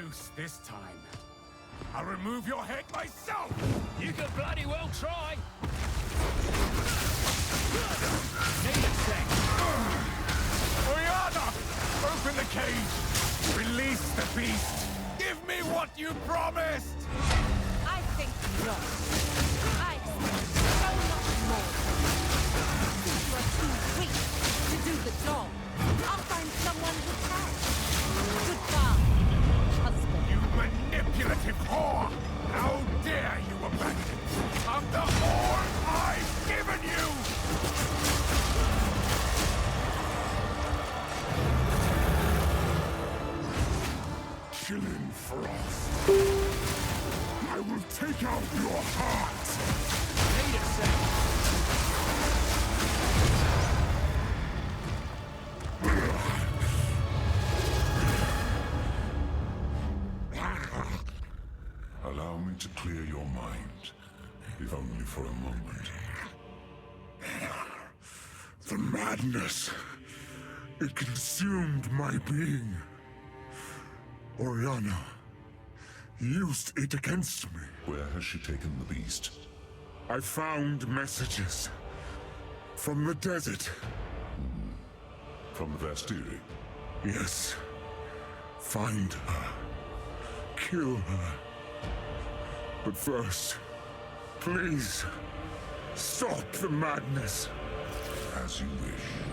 use this time. I'll remove your head myself! You can bloody well try! Need a sec. Oriana! Open the cage! Release the beast! Give me what you promised! I think not. I expect so much more. You are too weak to do the job. I'll find someone who can. Goodbye, husband. You manipulative whore! How dare you abandon me? I'm the whore I've given you! Killing Frost. I will take out your heart! Need a sec. Allow me to clear your mind, if only for a moment. The madness. It consumed my being. Oriana used it against me. Where has she taken the beast? I found messages from the desert. From the Vastiri? Yes. Find her. Kill her. But first, please, stop the madness. As you wish.